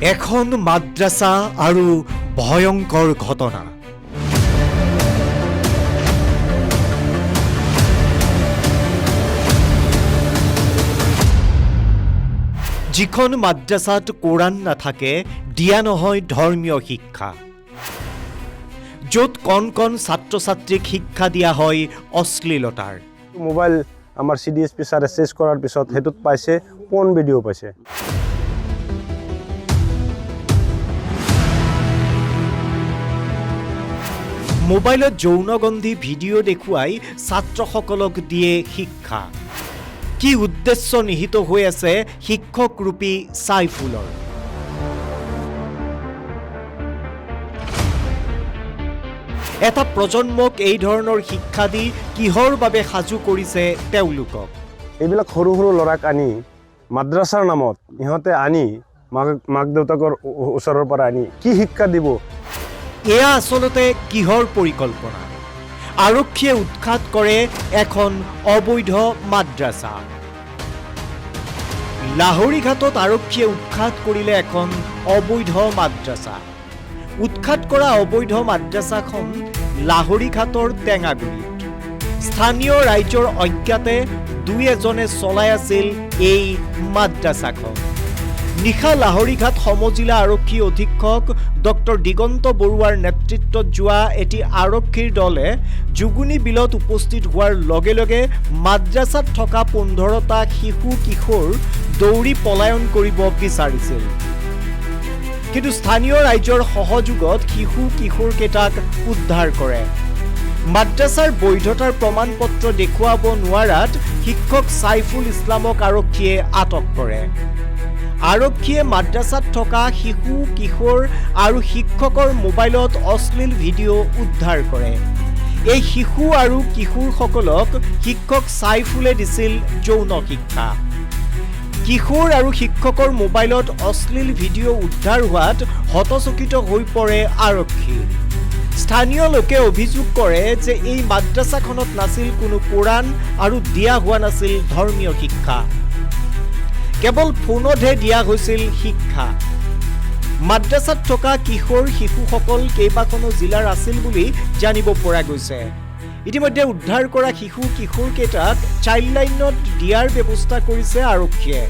এখন মাদ্ৰাছা আৰু ভয়ংকৰ ঘটনা। যিখন মাদ্ৰাছাত কোৰাণ নাথাকে, দিয়া নহয় ধৰ্মীয় শিক্ষা। য'ত কণ কণ ছাত্ৰ ছাত্ৰীক শিক্ষা দিয়া হয় অশ্লীলতাৰ। মোবাইল আমাৰ CDSP ছাৰে চেজ কৰাৰ পিছত সেইটোত পাইছে পৰ্ন ভিডিঅ' পাইছে। মোবাইলত যৌনগন্ধি ভিডিঅ' দেখুৱাই ছাত্ৰসকলক দিয়ে শিক্ষা। কি উদ্দেশ্য নিহিত হৈ আছে শিক্ষকৰূপী ছাইফুলৰ? এটা প্ৰজন্মক এই ধৰণৰ শিক্ষা দি কিহৰ বাবে সাজু কৰিছে তেওঁলোকক? এইবিলাক সৰু সৰু ল'ৰাক আনি মাদ্ৰাছাৰ নামত ইহঁতে আনি মাক দেউতাকৰ ওচৰৰ পৰা আনি কি শিক্ষা দিব? এয়া আচলতে কিহৰ পৰিকল্পনা? আৰক্ষীয়ে উৎখাত কৰে এখন অবৈধ মাদ্ৰাছা। লাহৰীঘাটত আৰক্ষীয়ে উৎখাত কৰিলে এখন অবৈধ মাদ্ৰাছা। উৎখাত কৰা অবৈধ মাদ্ৰাছাখন লাহৰীঘাটৰ টেঙাগুৰিত। স্থানীয় ৰাইজৰ অজ্ঞাতে দুই এজনে চলাই আছিল এই মাদ্ৰাছাখন। নিশা লাহৰীঘাট সমজিলা আৰক্ষী অধীক্ষক ডক্টৰ দিগন্ত বৰুৱাৰ নেতৃত্বত যোৱা এটি আৰক্ষীৰ দলে জুগুনি বিলত উপস্থিত হোৱাৰ লগে লগে মাদ্ৰাছাত থকা 15টা শিশু কিশোৰ দৌৰি পলায়ন কৰিব বিচাৰিছিল। কিন্তু স্থানীয় ৰাইজৰ সহযোগত শিশু কিশোৰকেইটাক উদ্ধাৰ কৰে। মাদ্ৰাছাৰ বৈধতাৰ প্ৰমাণ পত্ৰ দেখুৱাব নোৱাৰাত শিক্ষক ছাইফুল ইছলামক আৰক্ষীয়ে আটক কৰে। আৰক্ষীয়ে মাদ্ৰাছাত থকা শিশু কিশোৰ আৰু শিক্ষকৰ মোবাইলত অশ্লীল ভিডিঅ' উদ্ধাৰ কৰে। এই শিশু আৰু কিশোৰসকলক শিক্ষক ছাইফুলে দিছিল যৌন শিক্ষা। কিশোৰ আৰু শিক্ষকৰ মোবাইলত অশ্লীল ভিডিঅ' উদ্ধাৰ হোৱাত হতচকিত হৈ পৰে আৰক্ষী। স্থানীয় লোকে অভিযোগ কৰে যে এই মাদ্ৰাছাখনত নাছিল কোনো কোৰাণ আৰু দিয়া হোৱা নাছিল ধৰ্মীয় শিক্ষা। কেৱল ফোনতহে দিয়া হৈছিল শিক্ষা। মাদ্ৰাছাত থকা কিশোৰ শিশুসকল কেইবাখনো জিলাৰ আছিল বুলি জানিব পৰা গৈছে। ইতিমধ্যে উদ্ধাৰ কৰা শিশু কিশোৰকেইটাক চাইল্ড লাইনত দিয়াৰ ব্যৱস্থা কৰিছে আৰক্ষীয়ে।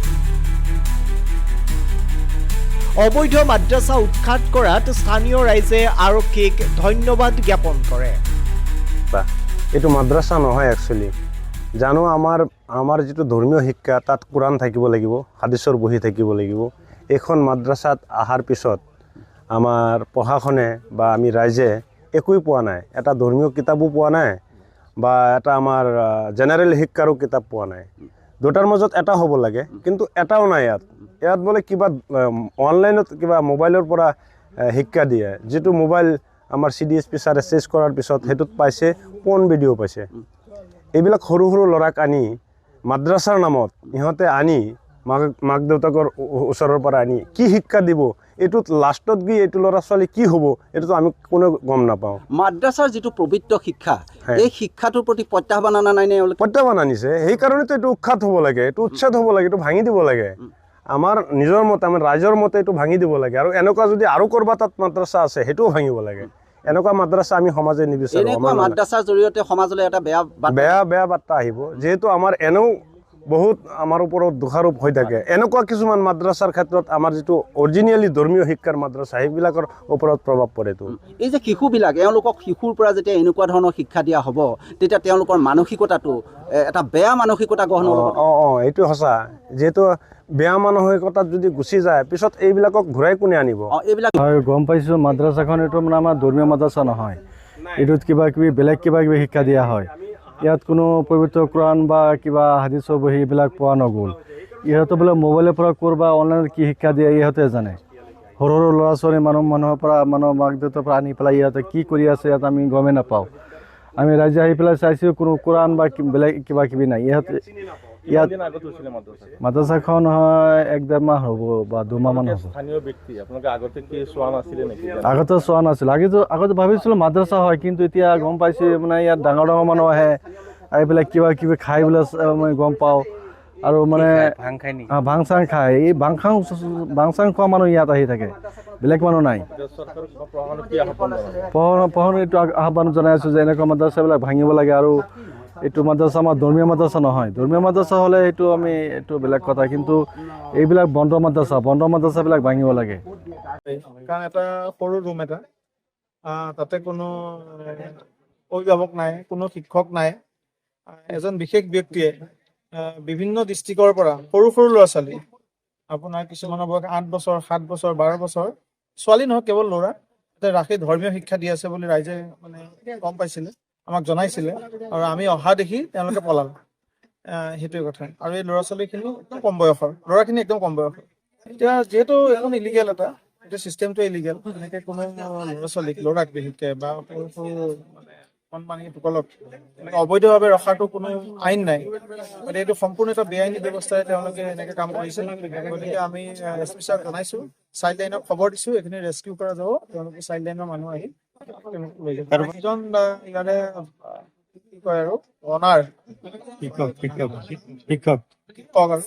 অবৈধ মাদ্ৰাছা উৎখাত কৰাত স্থানীয় ৰাইজে আৰক্ষীক ধন্যবাদ জ্ঞাপন কৰে। এইটো মাদ্ৰাছা নহয় একচুৱেলি। জানো আমাৰ যিটো ধৰ্মীয় শিক্ষা তাত কোৰাণ থাকিব লাগিব, হাদিছৰ বহি থাকিব লাগিব। এইখন মাদ্ৰাছাত অহাৰ পিছত আমাৰ প্ৰশাসনে বা আমি ৰাইজে একোৱে পোৱা নাই। এটা ধৰ্মীয় কিতাপো পোৱা নাই বা এটা আমাৰ জেনেৰেল শিক্ষাৰো কিতাপ পোৱা নাই। দুটাৰ মাজত এটা হ'ব লাগে, কিন্তু এটাও নাই ইয়াত বোলে কিবা অনলাইনত কিবা মোবাইলৰ পৰা শিক্ষা দিয়ে। যিটো মোবাইল আমাৰ CDSP ছাৰে চেজ কৰাৰ পিছত সেইটোত পাইছে পৰ্ন ভিডিঅ' পাইছে। এইবিলাক সৰু সৰু ল'ৰাক আনি মাদ্ৰাছাৰ নামত ইহঁতে আনি মাক দেউতাকৰ ওচৰৰ পৰা আনি কি শিক্ষা দিব? এইটোত লাষ্টত গৈ এইটো ল'ৰা ছোৱালী কি হ'ব এইটোতো আমি কোনো গম নাপাওঁ। মাদ্ৰাছাৰ যিটো পবিত্ৰ শিক্ষা, এই শিক্ষাটোৰ প্ৰতি প্ৰত্যাহ্বান অনা নাই নে? প্ৰত্যাহ্বান আনিছে। সেইকাৰণেতো এইটো উৎখাত হ'ব লাগে, এইটো উচ্ছেদ হ'ব লাগে, এইটো ভাঙি দিব লাগে। আমাৰ নিজৰ মতে, আমাৰ ৰাইজৰ মতে এইটো ভাঙি দিব লাগে। আৰু এনেকুৱা যদি আৰু ক'ৰবাত তাত মাদ্ৰাছা আছে সেইটোও ভাঙিব লাগে। এনেকুৱা মাদ্ৰাছা আমি সমাজে নিবিচাৰোঁ। এনেকুৱা মাদ্ৰাছাৰ জৰিয়তে সমাজলৈ এটা বেয়া বাৰ্তা আহিব। যিহেতু আমাৰ এনেও বহুত আমাৰ ওপৰত দোষাৰোপ হৈ থাকে। এনেকুৱা কিছুমান মাদ্ৰাছাৰ ক্ষেত্ৰত আমাৰ যিটো অৰিজিনেলি ধৰ্মীয় শিক্ষাৰ মাদ্ৰাছা সেইবিলাকৰ ওপৰত প্ৰভাৱ পৰেতো। এই যে শিশুবিলাক, এওঁলোকক শিশুৰ পৰা যেতিয়া এনেকুৱা ধৰণৰ শিক্ষা দিয়া হ'ব, তেতিয়া তেওঁলোকৰ মানসিকতাটো এটা বেয়া মানসিকতা গ্ৰহণ হ'ব। এইটো সঁচা। যিহেতু বেয়া মানসিকতাত যদি গুচি যায় পিছত এইবিলাকক ঘূৰাই কোনে আনিব? এইবিলাক হয়, গম পাইছোঁ। মাদ্ৰাছাখন এইটো মানে আমাৰ ধৰ্মীয় মাদ্ৰাছা নহয়। এইটোত বেলেগ কিবা কিবি শিক্ষা দিয়া হয়। ইয়াত কোনো পবিত্ৰ কোৰাণ বা কিবা হাদিছৰ বহি এইবিলাক পোৱা নগ'ল। ইহঁতে বোলে মোবাইলৰ পৰা ক'ৰবা অনলাইনত কি শিক্ষা দিয়ে ইহঁতে জানে। সৰু সৰু ল'ৰা ছোৱালী মানুহৰ পৰা মাক দেউতাৰ পৰা আনি পেলাই ইহঁতে কি কৰি আছে ইয়াত আমি গমেই নাপাওঁ। আমি ৰাইজে আহি পেলাই চাইছোঁ কোনো কোৰাণ বা বেলেগ কিবা কিবি নাই। ইয়াত মাদ্ৰাছাখন হয় 1-1.5 মাহ হ'ব বা 2 মাহমান হ'ব। আগতে চোৱা নাছিল। আগতে ভাবিছিলোঁ মাদ্ৰাছা হয়, কিন্তু এতিয়া গম পাইছোঁ মানে ইয়াত ডাঙৰ মানুহ আহে, আহি পেলাই কিবা কিবি খাই বোলে মই গম পাওঁ। আৰু মানে ভাং খাই নেকি? ভাং চাং খায়। এই ভাং চাং খোৱা মানুহ ইয়াত আহি থাকে, বেলেগ মানুহ নাই। প্ৰশাসনক এইটো আহ্বান জনাই আছোঁ যে এনেকুৱা মাদ্ৰাছাবিলাক ভাঙিব লাগে। আৰু এইটো মাদ্ৰাছা আমাৰ ধৰ্মীয় মাদ্ৰাছা নহয়। ধৰ্মীয় মাদ্ৰাছা হ'লে এইটো বেলেগ কথা, কিন্তু এইবিলাক বন্ধ মাদ্ৰাছাবিলাক ভাঙিব লাগে। কাৰণ এটা সৰু ৰুম এটা, তাতে কোনো অভিভাৱক নাই, কোনো শিক্ষক নাই। এজন বিশেষ ব্যক্তিয়ে বিভিন্ন ডিষ্ট্ৰিক্টৰ পৰা সৰু ল'ৰা ছোৱালী, আপোনাৰ কিছুমানৰ বয়স 8 বছৰ, 7 বছৰ, 12 বছৰ, ছোৱালী নহয় কেৱল ল'ৰা, ৰাখি ধৰ্মীয় শিক্ষা দি আছে বুলি ৰাইজে মানে গম পাইছিলে, আমাক জনাইছিলে। আৰু আমি অহা দেখি তেওঁলোকে পলালে, সেইটোৱে কথা। আৰু এই ল'ৰা ছোৱালীখিনি একদম কম বয়সৰ, ল'ৰাখিনি একদম কম বয়সৰ। এতিয়া যিহেতু এখন ইলিগেল এতিয়া চিষ্টেমটো ইলিগেল, এনেকে কোনো ল'ৰাক বিশেষকে বা সৰু মানে কণমানিসকলক এনেকে অবৈধভাৱে ৰখাটো কোনো আইন নাই। গতিকে এইটো সম্পূৰ্ণ এটা বেআইনী ব্যৱস্থাৰে তেওঁলোকে এনেকে কাম কৰিছে। গতিকে আমি এছপি ছাৰক জনাইছোঁ, চাইল্ড লাইনক খবৰ দিছোঁ, এইখিনি ৰেস্কিউ কৰা যাব। তেওঁলোকে চাইল্ড লাইনৰ মানুহ আহি লৈ যাব। এজন ইয়াৰে কি কয় আৰু অনাৰ শিক্ষক আৰু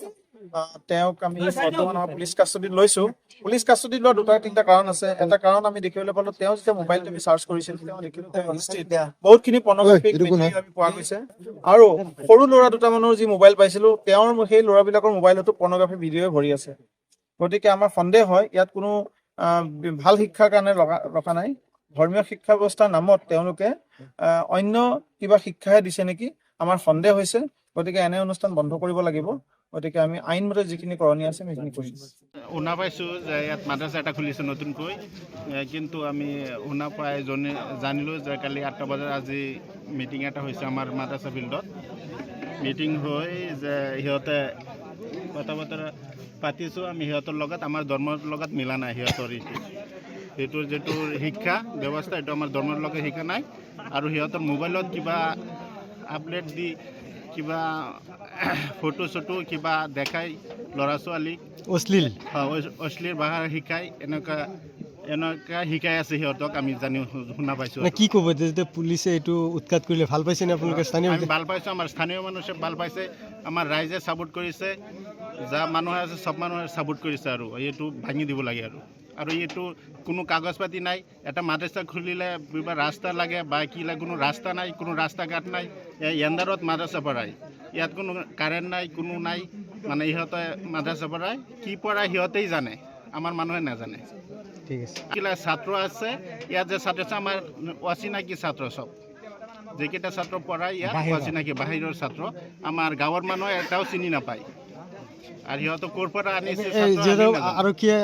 তেওঁক আমি বৰ্তমান আমাৰ পুলিচ কাষ্টডিত লৈছোঁ। পুলিচ কাষ্টডিত লোৱা 2-3টা কাৰণ আছে। এটা কাৰণ আমি দেখিবলৈ পালোঁ, তেওঁ যেতিয়া মোবাইলটো আমি চাৰ্চ কৰিছিল, তেওঁ দেখিলোঁ বহুতখিনি পৰ্ণগ্ৰাফিক মেটেৰিয়েল আমি পোৱা গৈছে। আৰু সৰু ল'ৰা 2টামানৰ যি মোবাইল পাইছিলোঁ, তেওঁৰ সেই ল'ৰাবিলাকৰ মোবাইলতো পৰ্ণগ্ৰাফি ভিডিঅ'ই ভৰি আছে। গতিকে আমাৰ সন্দেহ হয় ইয়াত কোনো ভাল শিক্ষাৰ কাৰণে ৰখা নাই। ধৰ্মীয় শিক্ষা ব্যৱস্থাৰ নামত তেওঁলোকে অন্য কিবা শিক্ষাহে দিছে নেকি, আমাৰ সন্দেহ হৈছে। গতিকে এনে অনুষ্ঠান বন্ধ কৰিব লাগিব। গতিকে আমি আইনমতে যিখিনি কৰণীয় আছে সেইখিনি কৰিম। শুনা পাইছোঁ যে ইয়াত মাদ্ৰাছা এটা খুলিছে নতুনকৈ, কিন্তু আমি শুনা পাই জানিলোঁ যে কালি 8টা বজাত আজি মিটিং এটা হৈছে আমাৰ মাদ্ৰাছা ফিল্ডত। মিটিং হৈ যে সিহঁতে কথা বতৰা পাতিছোঁ আমি সিহঁতৰ লগত, আমাৰ ধৰ্মৰ লগত মিলা নাই সিহঁতৰ সেইটোৰ যিটো শিক্ষা ব্যৱস্থা, এইটো আমাৰ ধৰ্মৰ লগত শিকা নাই। আৰু সিহঁতৰ মোবাইলত কিবা আপডেট দি কিবা ফটো চটো কিবা দেখাই ল'ৰা ছোৱালীক অশ্লীল ভাষা শিকাই, এনেকুৱা শিকাই আছে সিহঁতক, আমি শুনা পাইছোঁ। কি ক'ব যেতিয়া পুলিচে এইটো উৎখাত কৰিলে, ভাল পাইছে নে আপোনালোকে? স্থানীয় আমি ভাল পাইছোঁ, আমাৰ স্থানীয় মানুহে ভাল পাইছে, আমাৰ ৰাইজে ছাপোৰ্ট কৰিছে, যা মানুহ আছে চব মানুহে ছাপোৰ্ট কৰিছে। আৰু এইটো ভাঙি দিব লাগে। আৰু এইটো কোনো কাগজ পাতি নাই। এটা মাদ্ৰাছা খুলিলে কিবা ৰাস্তা লাগে বা কি লাগে, কোনো ৰাস্তা নাই, কোনো ৰাস্তা ঘাট নাই। এণ্ডাৰত মাদ্ৰাছা পঢ়ায়, ইয়াত কোনো কাৰেণ্ট নাই, কোনো নাই। মানে ইহঁতে মাদ্ৰাছা পঢ়ায়, কি পঢ়ায় সিহঁতেই জানে, আমাৰ মানুহে নাজানে। ঠিক আছে। কিলা ছাত্ৰ আছে ইয়াত, যে ছাত্ৰ আছে আমাৰ অচিনাকি ছাত্ৰ, চব যিকেইটা ছাত্ৰ পঢ়ায় ইয়াত অচিনাকি বাহিৰৰ ছাত্ৰ, আমাৰ গাঁৱৰ মানুহে এটাও চিনি নাপায়। আৰু সিহঁতক ক'ৰ পৰা আনিছে, আৰক্ষীয়ে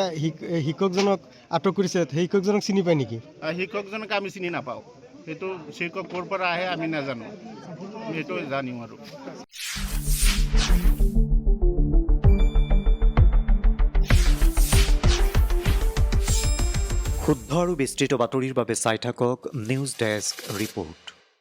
শিক্ষকজনক আটক কৰিছে, শিক্ষকজনক চিনি পায় নেকি? শিক্ষকজনক আমি চিনি নাপাওঁ। সেইটো শিক্ষক ক'ৰ পৰা আহে আমি নাজানো, সেইটো জানিম। আৰু শুদ্ধ আৰু বিস্তৃত বাতৰিৰ বাবে চাই থাকক নিউজ ডেস্ক ৰিপৰ্ট।